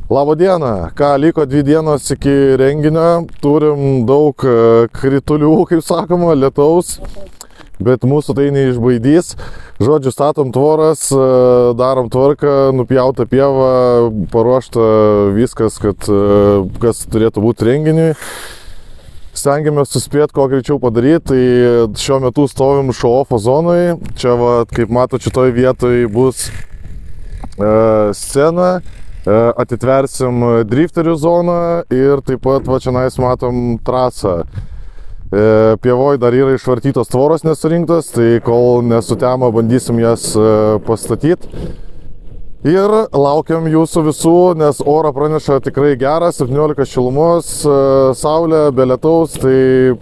Labą dieną, liko 2 dienos iki renginio, turim daug kritulių, kaip sakoma, lietaus, bet mūsų tai neišbaidys. Žodžiu, statom tvoras, darom tvarką, nupjauta pieva, paruošta viskas, kas turėtų būti renginiui. Stengiamės suspėti, ko greičiau padaryti, tai šiuo metu stovim show-offo zonai. Čia, kaip matote, šitoj vietoj bus scena. Atitversim drifterių zoną ir taip pat čionais matom trasą. Pievoj dar yra išvartytos tvoros nesurinktos, tai kol nesutema, bandysim jas pastatyti. Ir laukiam jūsų visų, nes orą praneša tikrai gerą, 17 šilumos, saulė, be lietaus, tai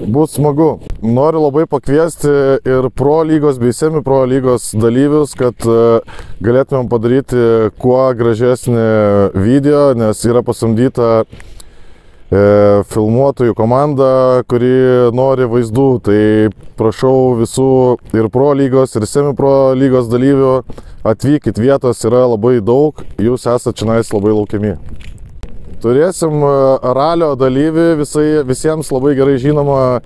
bus smagu. Noriu labai pakviesti ir Pro lygos bei Semi Pro lygos dalyvius, kad galėtumėm padaryti kuo gražesnį video, nes yra pasamdyta filmuotojų komanda, kuri nori vaizdų. Tai prašau visų ir Pro lygos, ir Semi Pro lygos dalyvių, atvykit, vietos yra labai daug, jūs esate čionais labai laukiami. Turėsim ralio dalyvį, visiems labai gerai žinoma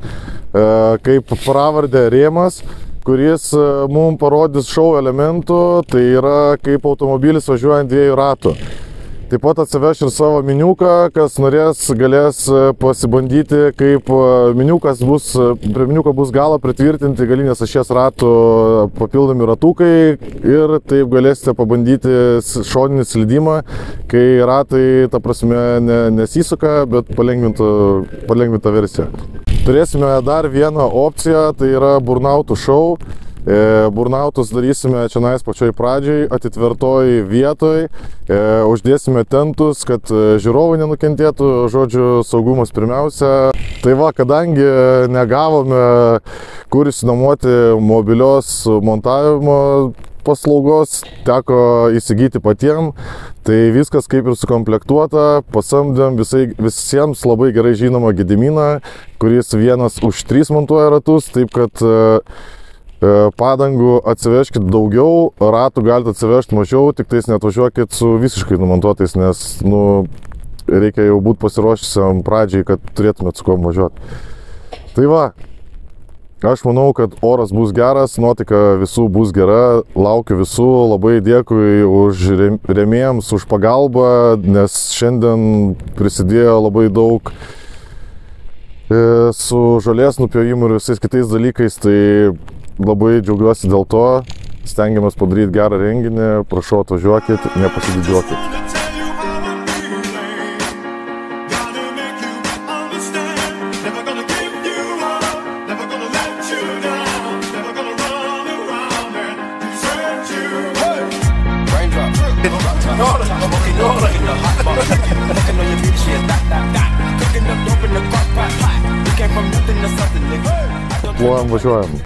kaip pravardė Rėmas, kuris mums parodys šou elementų, tai yra kaip automobilis važiuojant 2 ratų. Taip pat atsiveš ir savo miniuką, kas norės, galės pasibandyti, kaip miniukas bus, prie miniuko bus galą pritvirtinti galinės ašies ratų papildomi ratukai ir taip galėsite pabandyti šoninį slydimą, kai ratai, ta prasme, nesisuka, bet palengvinta versija. Turėsime dar vieną opciją, tai yra burnautų šou. Burnautus darysime čionais pačioj pradžiai, atitvertoj vietoj, uždėsime tentus, kad žiūrovai nenukentėtų, žodžiu, saugumas pirmiausia. Tai kadangi negavome kur išsinuomoti mobilios montavimo paslaugos, teko įsigyti patiem, tai viskas kaip ir sukomplektuota, pasamdėm visiems labai gerai žinomą Gediminą, kuris vienas už 3 montuoja ratus, taip kad padangų atsiveškit daugiau, ratų galite atsivežti mažiau, tik tais netvažiuokit su visiškai numontuotais, nes reikia jau būti pasiruošusiam pradžiai, kad turėtumėt su kuo važiuoti. Tai aš manau, kad oras bus geras, nuotaika visų bus gera, laukiu visų, labai dėkui už rėmėjams, už pagalbą, nes šiandien prisidėjo labai daug su žolės nupjovimu ir visais kitais dalykais, tai labai džiaugiuosi dėl to, stengiamės padaryti gerą renginį, prašau atvažiuokit, nepasididžiuokit. Plojam, važiuojam.